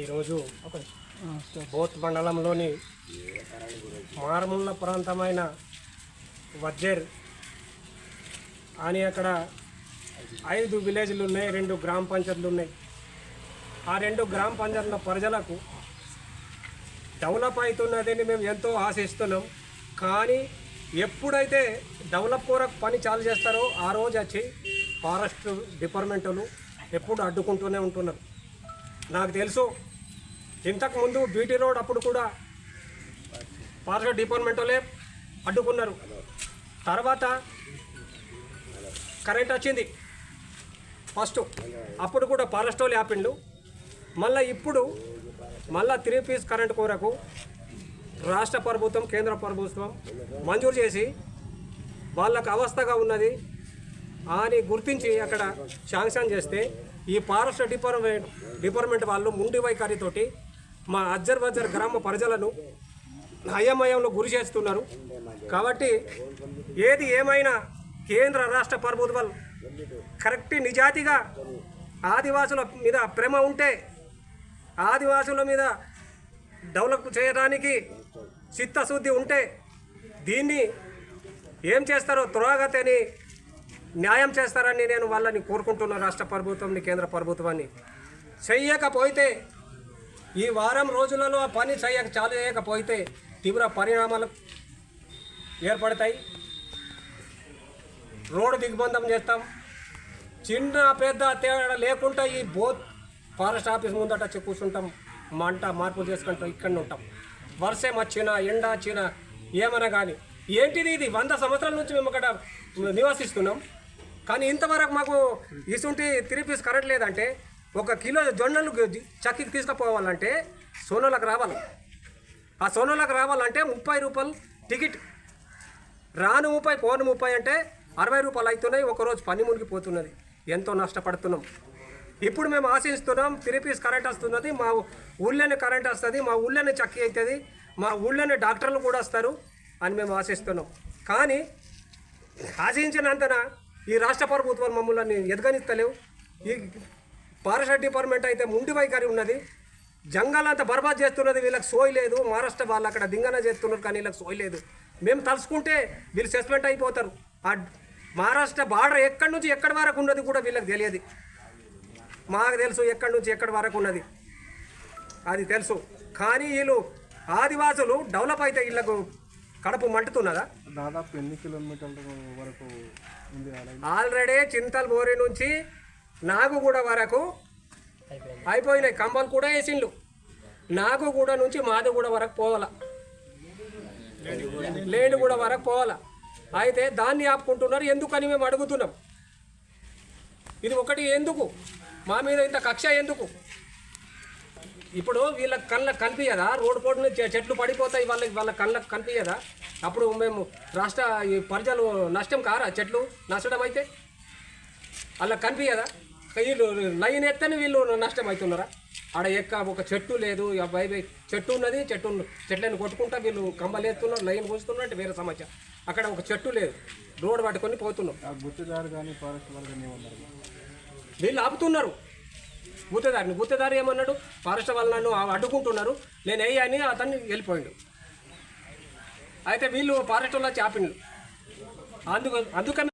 ఈరోజు బోత్ మండలంలోని మారుమూల ప్రాంతమైన వజ్జేర్ అని అక్కడ 5 విలేజ్లు ఉన్నాయి, 2 గ్రామ పంచాయతీలు ఉన్నాయి. ఆ 2 గ్రామ పంచాయతీల ప్రజలకు డెవలప్ అవుతున్నదని మేము ఎంతో ఆశిస్తున్నాం. కానీ ఎప్పుడైతే డెవలప్ కొరకు పని చాలు చేస్తారో ఆ రోజు వచ్చి ఫారెస్ట్ డిపార్ట్మెంట్లు ఎప్పుడు అడ్డుకుంటూనే ఉంటున్నారు. నాకు తెలుసు, ఇంతకుముందు బీటీ రోడ్ అప్పుడు కూడా ఫారెస్ట్ డిపార్ట్మెంట్లే అడ్డుకున్నారు. తర్వాత కరెంట్ వచ్చింది ఫస్ట్, అప్పుడు కూడా ఫారెస్ట్ వాళ్ళు ఆపిండు. మళ్ళీ ఇప్పుడు 3 పీస్ కరెంట్ కొరకు రాష్ట్ర ప్రభుత్వం కేంద్ర ప్రభుత్వం మంజూరు చేసి వాళ్ళకు అవస్థగా ఉన్నది అని గుర్తించి అక్కడ శాంక్షన్ చేస్తే ఈ ఫారెస్ట్ డిపార్ట్మెంట్ వాళ్ళు ముండి వైఖరితోటి మా అజ్జర్ గ్రామ ప్రజలను అయోమయంలో గురి చేస్తున్నారు. కాబట్టి ఏది ఏమైనా కేంద్ర రాష్ట్ర ప్రభుత్వాలు కరెక్ట్ నిజాయితీగా ఆదివాసుల మీద ప్రేమ ఉంటే, ఆదివాసుల మీద డెవలప్ చేయడానికి చిత్తశుద్ధి ఉంటే దీన్ని ఏం చేస్తారో త్వరగతిని న్యాయం చేస్తారని నేను వాళ్ళని కోరుకుంటున్నాను. రాష్ట్ర ప్రభుత్వాన్ని కేంద్ర ప్రభుత్వాన్ని చెయ్యకపోతే ఈ వారం రోజులలో ఆ పని చాలు చేయకపోతే తీవ్ర పరిణామాలు ఏర్పడతాయి. రోడ్డు దిగ్బంధం చేస్తాం. చిన్న పెద్ద తేడా లేకుండా ఈ బోత్ ఫారెస్ట్ ఆఫీస్ ముందట కూర్చుంటాం, మంట మార్పులు చేసుకుంటాం, ఇక్కడనే ఉంటాం. వర్షం వచ్చినా ఎండ వచ్చినా ఏమన్నా కానీ ఏంటిది ఇది 100 సంవత్సరాల నుంచి మేము అక్కడ నివసిస్తున్నాం. కానీ ఇంతవరకు మాకు ఇసుంటి 3 పీస్ కరెంట్ లేదంటే 1 కిలో జొన్నలు చక్కికి తీసుకుపోవాలంటే సోనోలకు రావాలి. ఆ సోనోలకు రావాలంటే 30 రూపాయలు టికెట్, రాను 30 పోను 30 అంటే 60 రూపాయలు అవుతున్నాయి. ఒకరోజు పని మునిగిపోతున్నది, ఎంతో నష్టపడుతున్నాం. ఇప్పుడు మేము ఆశిస్తున్నాం 3 పీస్ కరెంట్ వస్తున్నది, మా ఊళ్ళోనే కరెంట్ వస్తుంది, మా ఊళ్ళోనే చక్కి అవుతుంది, మా ఊళ్ళోనే డాక్టర్లు కూడా వస్తారు అని మేము ఆశిస్తున్నాం. కానీ ఆశించినంతన ఈ రాష్ట్ర ప్రభుత్వాలు మమ్మల్ని ఎదగనిస్తలేవు. ఈ ఫారెస్ట్ డిపార్ట్మెంట్ అయితే ముండి వైఖరి ఉన్నది, జంగలంతా బర్బాద్ చేస్తున్నది. వీళ్ళకి సోయి లేదు. మహారాష్ట్ర వాళ్ళు అక్కడ దింగన చేస్తున్నారు కానీ వీళ్ళకి సోయి లేదు. మేము తలుచుకుంటే వీళ్ళు సస్పెండ్ అయిపోతారు. ఆ మహారాష్ట్ర బార్డర్ ఎక్కడి నుంచి ఎక్కడి వరకు ఉన్నది కూడా వీళ్ళకి తెలియదు. మాకు తెలుసు ఎక్కడి నుంచి ఎక్కడి వరకు ఉన్నది, అది తెలుసు. కానీ వీళ్ళు ఆదివాసులు డెవలప్ అయితే వీళ్ళకు కడుపు మంటుతున్నదా? దాదాపు ఎన్ని కిలోమీటర్ల వరకు ఉంది? ఆల్రెడీ చింతల్బోరి నుంచి నాగుగూడ వరకు అయిపోయినాయి. కంబాలు కూడా వేసిండ్లు. నాగుగూడ నుంచి మాదిగూడ వరకు పోవాల, లేనిగూడ వరకు పోవాలా. అయితే దాన్ని ఆపుకుంటున్నారు. ఎందుకని మేము అడుగుతున్నాం. ఇది ఒకటి, ఎందుకు మా మీద ఇంత కక్ష ఎందుకు? ఇప్పుడు వీళ్ళ కళ్ళకు కనిపించదా? రోడ్డు పోటున చెట్లు పడిపోతాయి, వాళ్ళ కళ్ళకు కనిపించదా? అప్పుడు మేము రాష్ట్ర ఈ ప్రజలు నష్టం కారా? చెట్లు నష్టం అయితే వాళ్ళకి కనిపించదా? వీళ్ళు లైన్ ఎత్తని వీళ్ళు నష్టం అవుతున్నారా? ఆడ ఒక చెట్టు లేదు, చెట్టు ఉన్నది, చెట్లను కొట్టుకుంటా వీళ్ళు కంబలు ఎత్తున్నారు, లైన్ పోస్తున్నారు అంటే వేరే సమస్య. అక్కడ ఒక చెట్టు లేదు, రోడ్డు పట్టుకొని పోతున్నాం. గుత్తేదారు కానీ ఫారెస్ట్ వాళ్ళు కానీ వీళ్ళు ఆపుతున్నారు. గుత్తేదారు ఏమన్నాడు? ఫారెస్ట్ వాళ్ళు నన్ను అడ్డుకుంటున్నారు, నేను అని అతన్ని వెళ్ళిపోయాడు. అయితే వీళ్ళు ఫారెస్ట్ వాళ్ళు చాపిండు. అందుకని